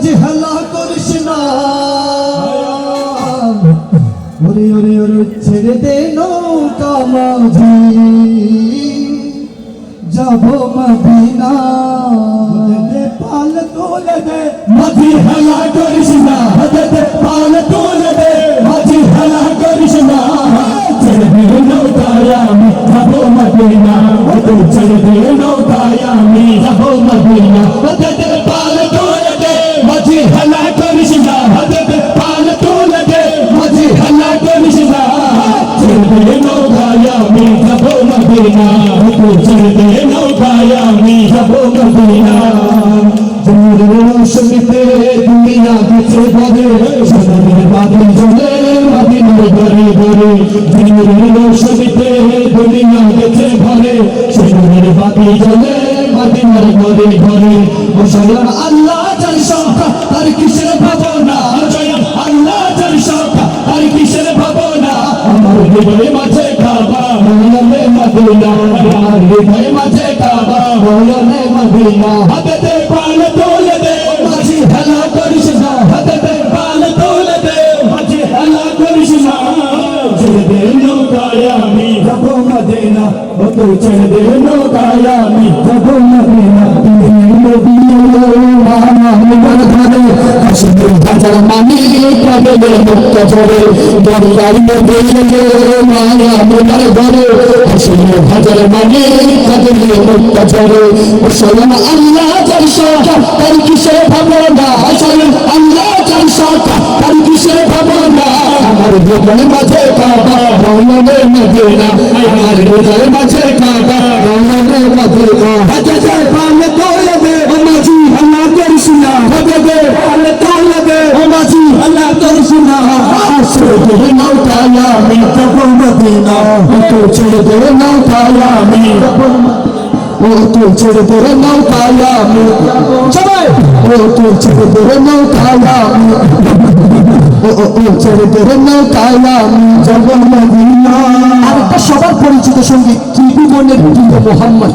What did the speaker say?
মাঝে হেলা করিস না ওরে ওরে ওরে ছেড়ে দে নৌকা মাঝি যাবো মদিনা পাল তোলে দে মাঝি হেলা করিস না পাল তোলে দে মাঝি হেলা করিস না ছেড়ে দে নৌকায় আমি যাবো মদিনা ছেড়ে দে নৌকায় আমি যাবো মদিনা পাল তোলে দে মাঝি হেলা করিস না পাল তোলে দে মাঝি হেলা করিস না ছেড়ে দে নৌকায় আমি যাবো মদিনা ছেড়ে দে নৌকায় আমি যাবো মদিনা শুনতে দুনিয়া গেছে ভরে সোনার বাদল জ্বলে মদিনার ঘরে ঘরে শুনতে দুনিয়া গেছে ভরে সোনার বাদল জ্বলে মদিনার ঘরে ঘরে মুসলমান আল্লাহ জান সংখ্যা আর কিসের ভাবনা আল্লাহ জান সংখ্যা আর কিসের ভাবনা আমার হৃদয় মাঝে কাবা মৌলানে মদিনা আমার হৃদয় মাঝে কাবা মৌলানে মদিনা হাতে পাল তোলে দে মাঝি হেলা করিস না হাতে পাল তোলে দে মাঝি হেলা করিস না ছেড়ে দে নৌকায় আমি যাবো মদিনা ও তুই ছেড়ে দে নৌকায় আমি যাবো মদিনা হাজার মানি পাগলে মুক্ত ধরে দরবার মধ্যে মায়া মোনার ধরে হাজার মানি পাগলে মুক্ত ধরে মুসলমান আল্লাহ যার সরকার তার কিসের ভাবনা আল্লাহ যার সরকার তার কিসের ভাবনা আমার হৃদয় মাঝে কাবা মৌলানে মদিনা আমার হৃদয় মাঝে কাবা মৌলানে মদিনা হাজার পাল তোলে দে মাঝি আল্লাহ করিস না পাল তোলে দে মাঝি আল্লাহ করিস না ছেড়ে দে নৌকায় আমি যাবো মদিনা ছেড়ে দে নৌকায় আমি ও তুই ছেড়ে দে নৌকায় আমি সবাই ও তুই ছেড়ে দে নৌকায় আমি ও ছেড়ে দে নৌকায় আমি যাবো মদিনা। আরেকটা সবার পরিচিত সঙ্গীত ত্রিভুবনের প্রিয় মোহাম্মদ